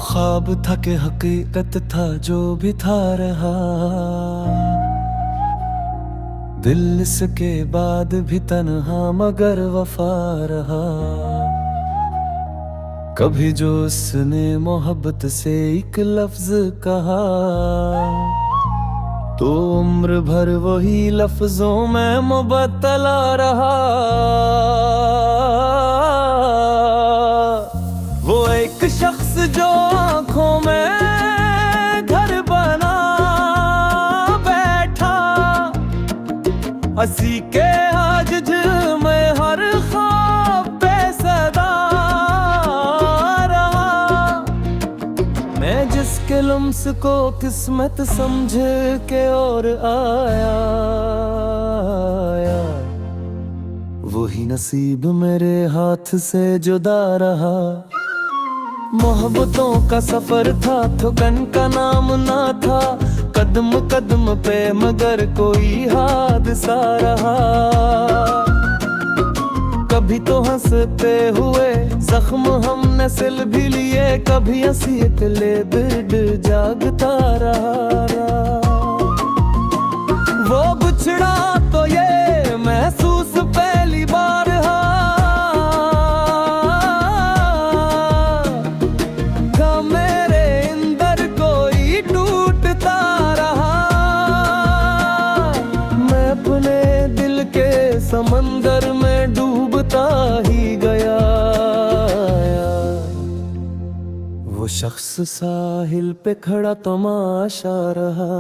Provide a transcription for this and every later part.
ख्वाब था कि हकीकत था जो भी था रहा। दिल इसके बाद भी तन्हा मगर वफा रहा। कभी जो उसने मोहब्बत से एक लफ्ज कहा तो उम्र भर वही लफ्जों में मुबत्तला रहा। वो एक शख्स जो आंखों में घर बना बैठा, हंसी के आज में हर ख्वाब बेसदा रहा। मैं जिसके लम्स को किस्मत समझ के और आया, वही नसीब मेरे हाथ से जुदा रहा। मोहब्बतों का सफर था थकन का नाम ना था, कदम कदम पे मगर कोई हादसा रहा। कभी तो हंसते हुए जख्म हमने सिल भी लिए, कभी हंसी ले दर्द जागता रहा। वो बिछड़ा तो ये महसूस पहली बार था, मेरे अंदर कोई टूटता रहा। मैं अपने दिल के समंदर में डूबता ही गया। वो शख्स साहिल पे खड़ा तमाशा रहा।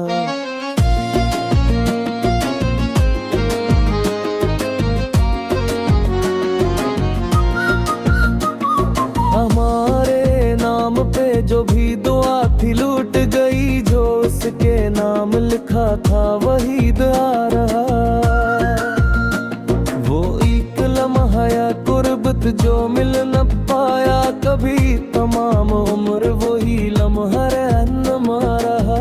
हमारे नाम पे जो भी दुआ थी लूट गई, जो उसके नाम लिखा था वही दुआ रहा। वो एक लम्हा या कुर्बत जो मिल न पाया कभी, तमाम उम्र वही लम्हा रहनुमा रहा।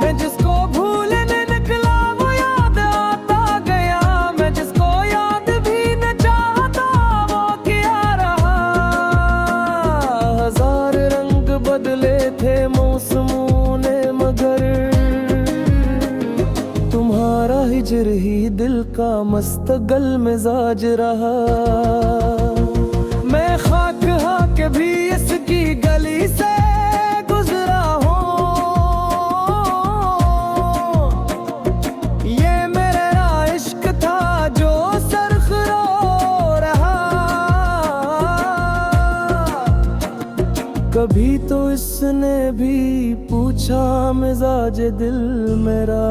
मैं जिसको भूलने निकला वो याद आता गया, मैं जिसको याद भी न चाहता वो क्या रहा। हजार रंग बदले थे मौसमों ने मगर तुम्हारा हिजर ही दिल का मस्तगल मिजाज रहा। मैं खाक हाँ के भी इसकी गली से गुजरा हूँ, ये मेरा इश्क था जो सरखरो रहा। कभी तो इसने भी पूछा मिजाज दिल मेरा,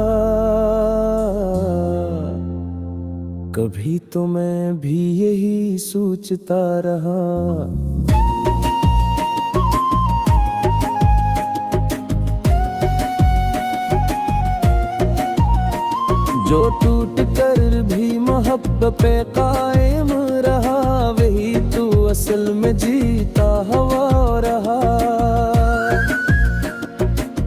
कभी तो मैं भी यही सोचता रहा। जो टूट कर भी मोहब्बत पे कायम रहा, वही तू असल में जीता हुआ रहा।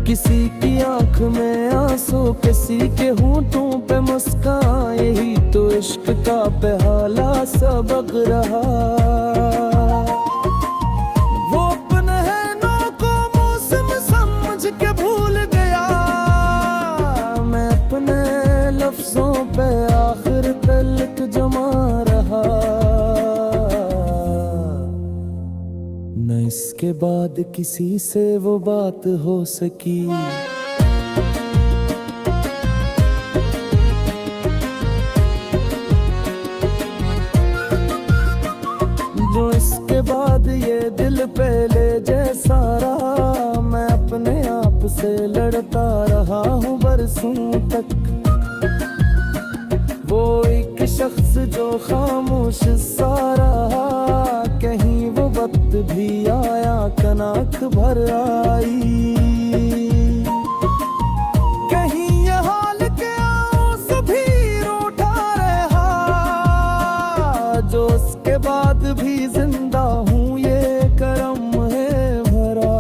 किसी की आंख में आंसू, किसी के होंठों पे मुस्कान, यही तो इश्क का पहला सबक रहा। वो अपने नौ को मौसम समझ के भूल गया, मैं अपने लफ्जों पे आखिर तलक जमा रहा। न इसके बाद किसी से वो बात हो सकी, जो इसके बाद ये दिल पहले जैसा रहा। मैं अपने आप से लड़ता रहा हूँ बरसों तक। वो एक शख्स जो खामोश सा रहा, कहीं वो वक्त भी आया कनाक भर आई। कहीं ये हाल के आंसू भी रूठा रहा, जो उसके बाद भी जिंदा हूँ ये करम है भरा।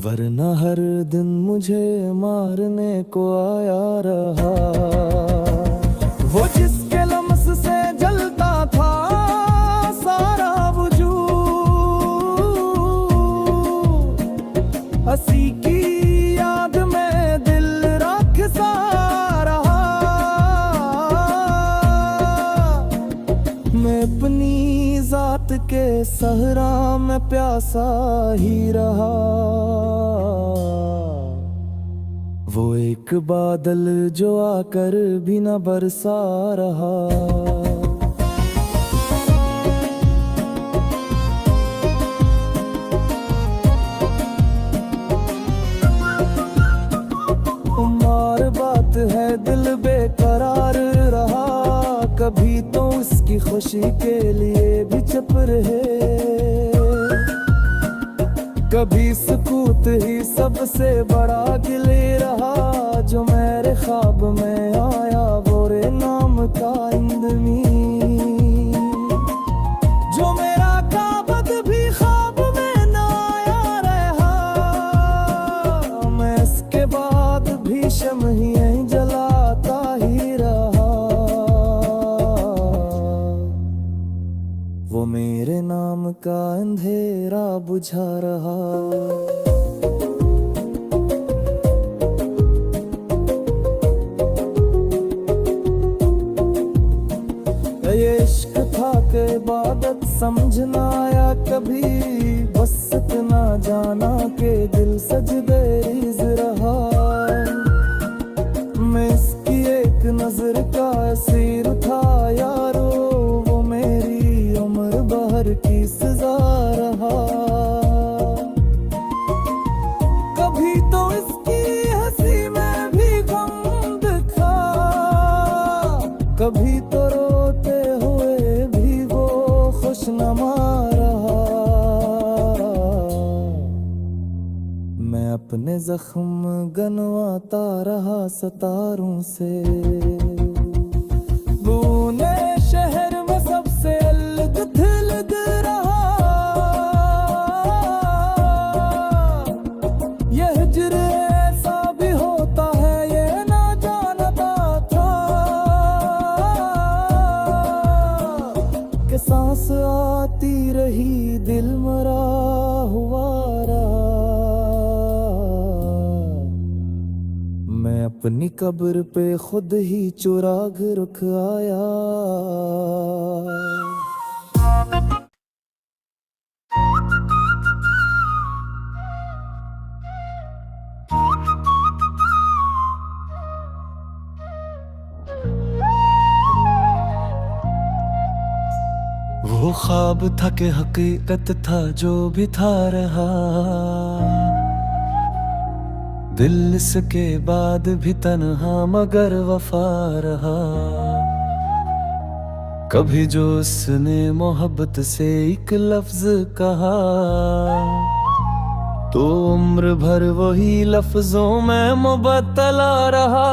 वरना हर दिन मुझे मारने को आया रहा। वो जिसके लम्स से जलता था रात के सहरा में प्यासा ही रहा। वो एक बादल जो आकर भी न बरसा रहा। उम्र बात है दिल बेकरार रहा। कभी तो उसकी खुशी के लिए भी चुप रहे, कभी सुकूत ही सबसे बड़ा गिले रहा। जो मेरे ख्वाब में आया वो रे नाम का इंदमी, जो मेरा काबद भी ख्वाब में ना आया रहा। मैं इसके बाद भी शम्ह ही जलाता ही रहा। वो मेरे नाम का अंधेरा बुझा रहा। ये इश्क था के इबादत समझना आया कभी, बस इतना जाना के दिल सजदे रिज रहा। मैं इसकी एक नजर का असीर था यारो, वो मेरी उम्र भर की सजा रहा। कभी तो इसकी हंसी में भी गम दिखा, कभी तो रोते हुए भी वो खुशनुमा रहा। मैं अपने जख्म गनवाता रहा सतारों से। पुणे शहर में सबसे अलग थलग रहा। यह हिज्र ऐसा भी होता है ये ना जानता था, कि सांस आती रही दिल मरा हुआ रहा। मैं अपनी कब्र पे खुद ही चुराग रुक आया। वो ख्वाब था कि हकीकत था जो भी था रहा। दिल इसके बाद भी तन्हा मगर वफा रहा। कभी जो उसने मोहब्बत से एक लफ्ज कहा, तो उम्र भर वही लफ्जों में मुबत्तला रहा।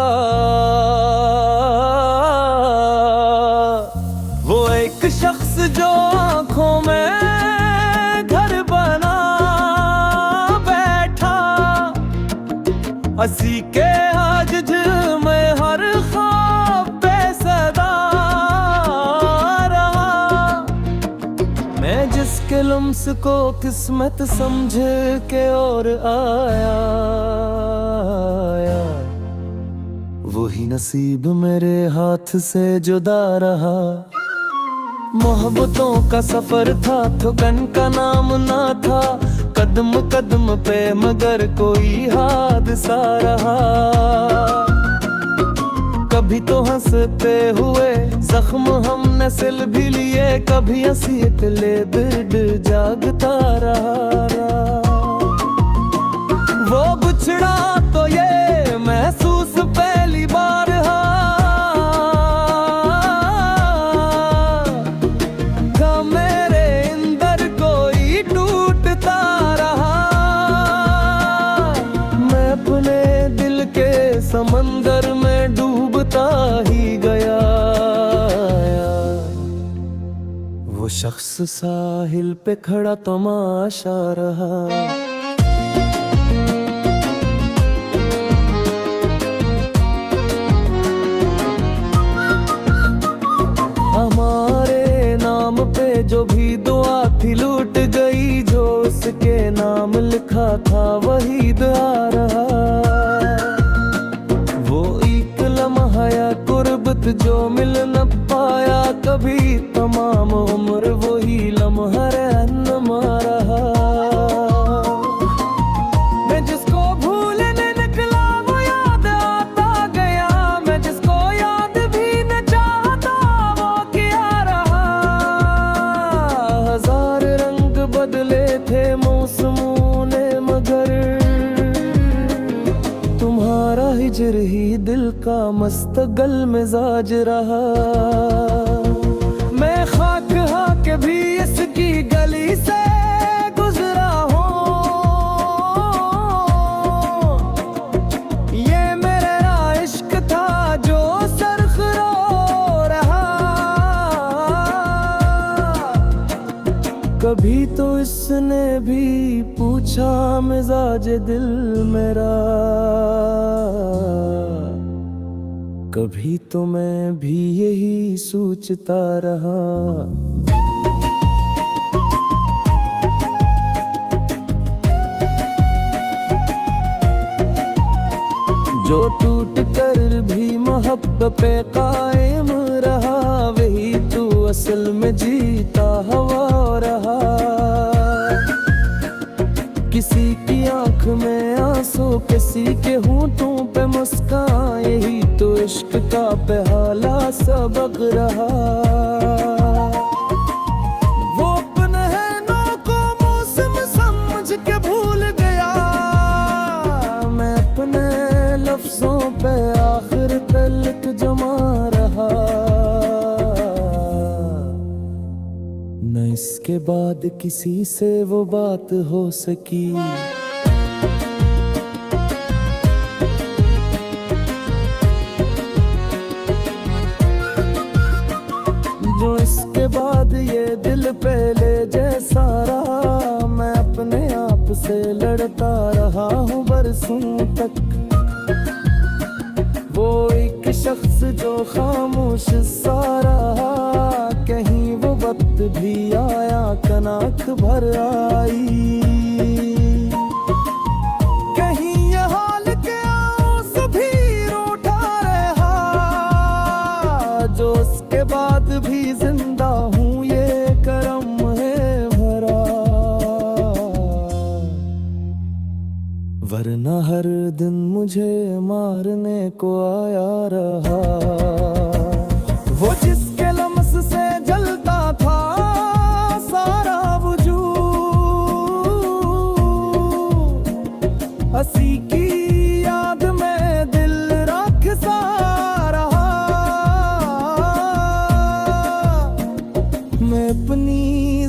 वो एक शख्स जो आंखों में घर बना बैठा, हंसी के आज में हर ख्वाब पे सदा रहा। मैं जिसके लम्स को किस्मत समझ के और आया, वही नसीब मेरे हाथ से जुदा रहा। मोहब्बतों का सफर था थकन का नाम ना था, कदम कदम पे मगर कोई हादसा रहा। कभी तो हंसते हुए जख्म हमने सिल भी लिए, कभी हंसी ले दर्द जागता रहा। वो बिछड़ा तो ये महसूस पहली बार समंदर में डूबता ही गया। वो शख्स साहिल पे खड़ा तमाशा रहा। हमारे नाम पे जो भी दुआ थी लूट गई, जो उसके नाम लिखा था वही दुआ रहा। कुर्बत जो मिल न पाया कभी, तमाम उम्र वही लम्हा मस्तगल मिजाज रहा। मैं खाक हाँ के भी इसकी गली से गुजरा हूँ। ये मेरा इश्क था जो सरखरो रहा। कभी तो इसने भी पूछा मिजाज दिल मेरा, कभी तो मैं भी यही सोचता रहा। जो टूट कर भी मोहब्बत पे कायम रहा, वही तू असल में जीता हुआ रहा। किसी की आंख में आंसू, किसी के होंठों पे मुस्कान, यही तो इश्क का पहला सबक रहा। वो अपने नौ को मौसम समझ के भूल गया, मैं अपने लफ्जों पे आखिर तलक जमा रहा। न इसके बाद किसी से वो बात हो सकी, जो इसके बाद ये दिल पे ले जैसा रहा। मैं अपने आप से लड़ता रहा हूँ बरसों तक। वो एक शख्स जो खामोश सा रहा, कहीं वो वक्त भी आया कनाक भर आई। कहीं ये हाल के आंसू भी रूठा रहा, जो उसके बाद भी जिंदा हूँ ये करम है भरा। वरना हर दिन मुझे मारने को आया रहा। वो जिसके लम्स से जलता था सारा वजूद, हंसी की याद में दिल राख सा रहा। मैं अपनी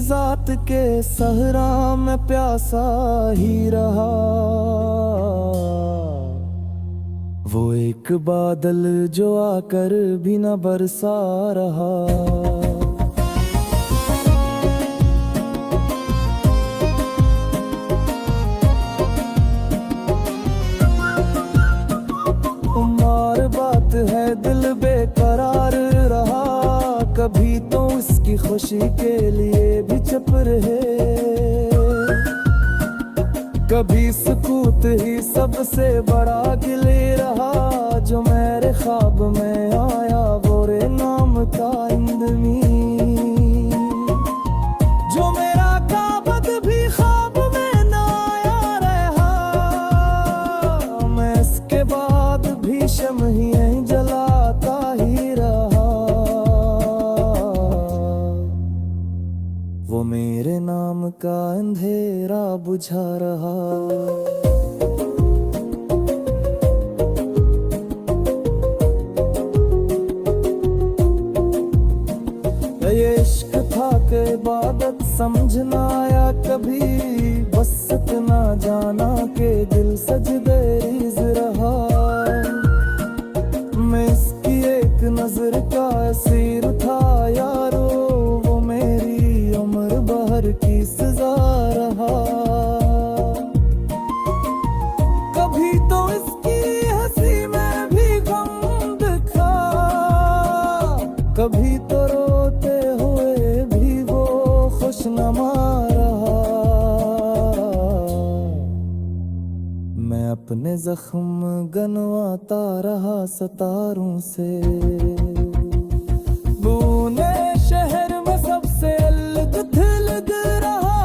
जात के सहरा में प्यासा ही रहा। वो एक बादल जो आकर भी न बरसा रहा। उम्र बात है दिल बेकरार रहा, कभी तो उसकी खुशी के लिए भी चुप रहे। कभी सुकूत ही सबसे बड़ा गिले रहा, जो मेरे ख्वाब में आया बोरे नाम का इंदमी। जो मेरा काबद भी ख्वाब में ना आया रहा, मैं इसके बाद भी शम्हें जलाता ही रहा। वो मेरे नाम का अंधेरा बुझा रहा। ये इश्क था कि इबादत समझना आया कभी, बस इतना जाना के दिल सजदे रीज़ रहा। मैं इसकी एक नजर का असीर था यारो, वो मेरी उम्र भर की सजा रहा। कभी तो इसकी हंसी में भी गम दिखा, कभी तो रोते हुए भी वो खुशनुमा रहा। मैं अपने जख्म गनवाता रहा सतारों से। पुणे शहर में सबसे अलग थलग रहा,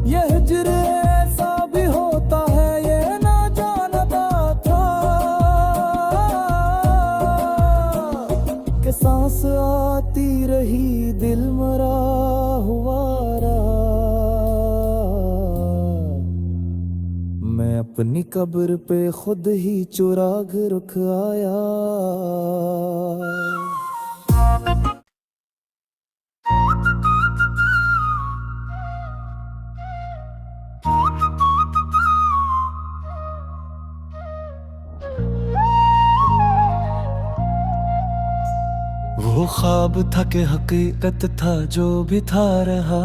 यह हिज्र ऐसा भी होता है ये ना जानता था। कि सांस आती रही दिल मरा हुआ रहा। मैं अपनी कब्र पे खुद ही चुराग रुख आया। वो ख्वाब था कि हकीकत था जो भी था रहा,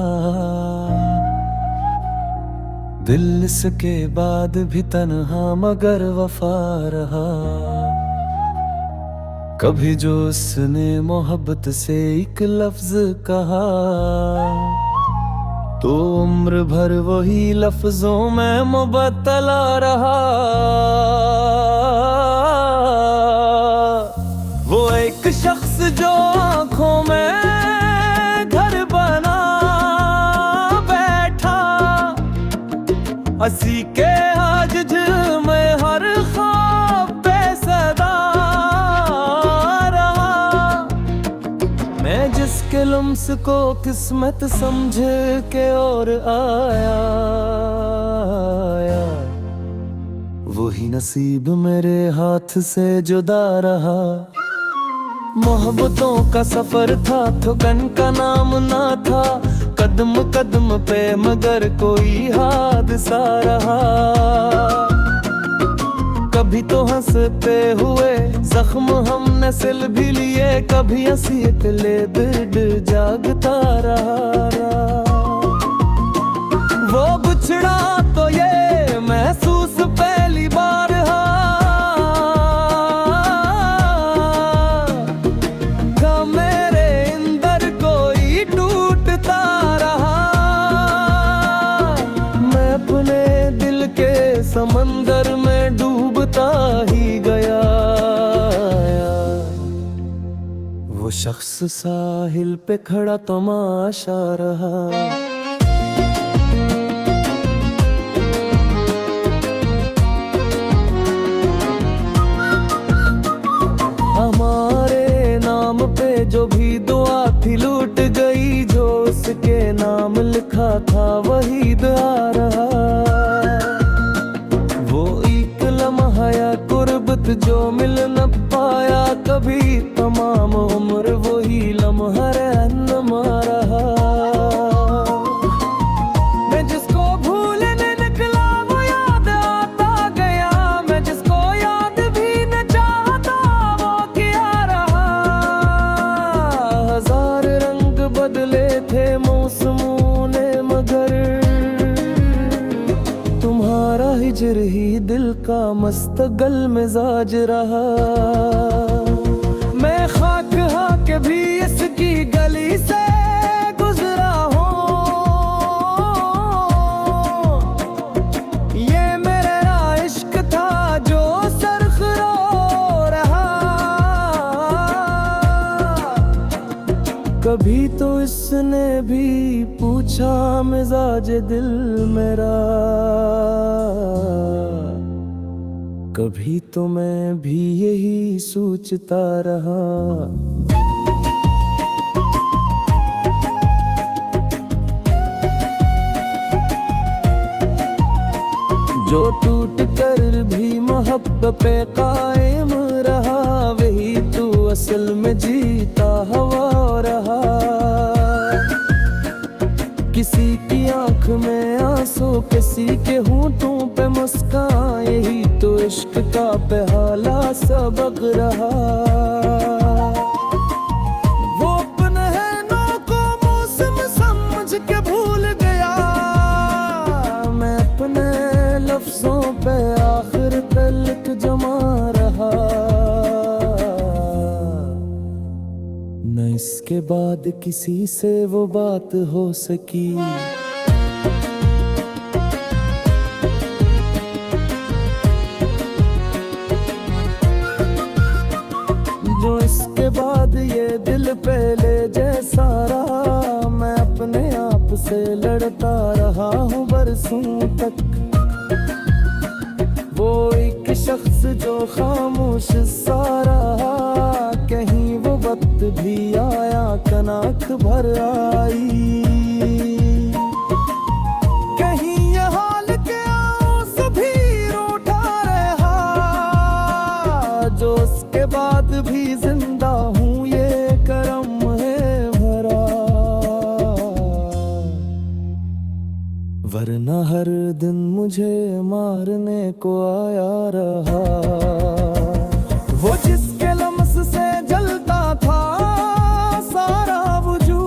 दिल इसके बाद भी तन्हा मगर वफा रहा। कभी जो उसने मोहब्बत से एक लफ्ज कहा, तो उम्र भर वही लफ्जों में मुबत्तला रहा। वो एक शख्स जो आंखों में घर बना बैठा, हंसी के आज में हर ख्वाब पे सदा रहा। मैं जिसके लम्स को किस्मत समझ के और आया, वही नसीब मेरे हाथ से जुदा रहा। मोहब्बतों का सफर था, थकन का नाम ना था, कदम कदम पे मगर कोई हादसा रहा। कभी तो हंसते हुए जख्म हमने सिल भी लिए, कभी हंसीत ले दर्द जागता रहा। वो बिछड़ा तो ये महसूस पहली बार समंदर में डूबता ही गया। वो शख्स साहिल पे खड़ा तमाशा रहा। हमारे नाम पे जो भी दुआ थी लूट गई, जो उसके नाम लिखा था वही दुआ रहा। या कुर्बत जो मिल न पाया कभी, तमाम उम्र वही लम्हा रहनुमा रहा। मैं जिसको भूलने निकला वो याद आता गया, मैं जिसको याद भी न चाहता वो क्या रहा। हजार रंग बदले थे मौसमों ने मगर, तुम्हारा हिजर ही दिल का मस्तगल मिजाज रहा। मैं खाक हाँ के भी इसकी गली से गुजरा हूँ, ये मेरा इश्क था जो सरखरो रहा। कभी तो इसने भी पूछा मिजाज दिल मेरा, कभी तो मैं भी यही सोचता रहा। जो टूट कर भी मोहब्बत पे कायम रहा, वही तू असल में जीता हवा रहा। किसी की आंख में आंसू, किसी के होंठों पे मुस्कान, यही तो इश्क का पहला सबक रहा। वो अपने नैनों को मौसम समझ के भूल गया, मैं अपने लफ्जों पे आखिर तलक जमा रहा। न इसके बाद किसी से वो बात हो सकी, जो इसके बाद ये दिल पे ले जैसा रहा। मैं अपने आप से लड़ता रहा हूँ बरसों तक। वो एक शख्स जो खामोश सा रहा, कहीं वो वक्त भी आया कनाक भर आई। कहीं ये हाल के आंसू भी रो वरना हर दिन मुझे मारने को आया रहा। वो जिसके लम्स से जलता था सारा वजूद,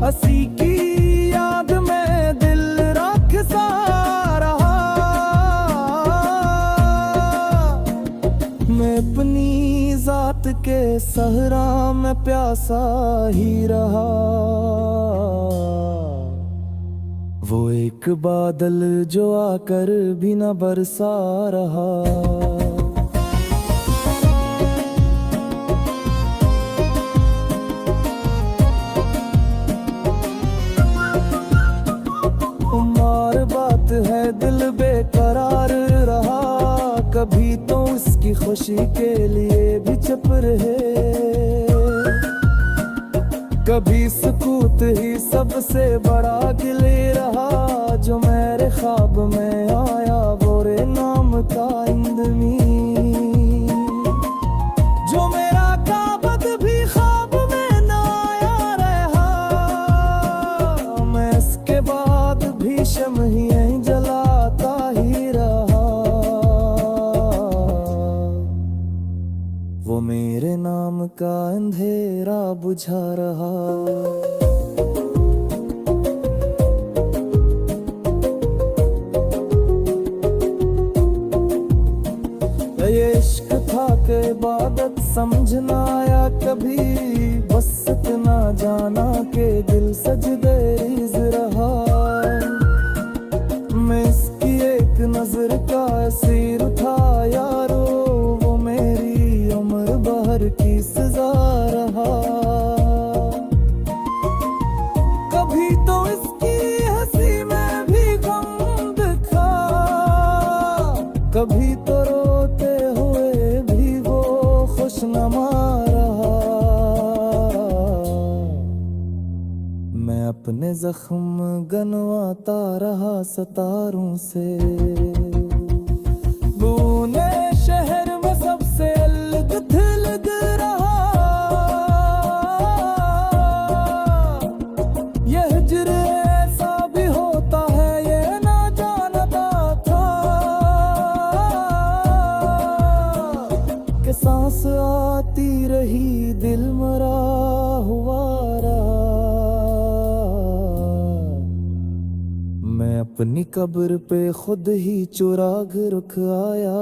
हंसी की याद में दिल राख सा रहा। मैं अपनी जात के सहरा में प्यासा ही रहा। वो एक बादल जो आकर भी न बरसा रहा। उम्र बात है दिल बेकरार रहा। कभी तो उसकी खुशी के लिए भी चुप रहे, कभी सुकूत ही सबसे बड़ा गिले रहा। जो मेरे ख्वाब में आया बोरे नाम का इंदमी, जो मेरा काबद भी ख्वाब में ना आया रहा। मैं इसके बाद भी शम्हें जलाता ही रहा। वो मेरे नाम का अंधेरा बुझा रहा। ये इश्क था कि इबादत समझना आया कभी, बस इतना जाना के दिल सजदे रिज रहा। मैं इसकी एक नजर का असीर था यारो, वो मेरी उम्र भर की सजा रहा। कभी तो इसकी हंसी में भी गम दिखा, कभी तो रोते हुए भी वो खुशनुमा रहा। मैं अपने जख्म गनवाता रहा सतारों से। पुणे शहर में सबसे अलग थलग रहा। यह हिज्र ऐसा भी होता है ये ना जानता था, कि सांस आती रही दिल मरा हुआ रहा। मैं अपनी कब्र पे खुद ही चुराग रुक आया।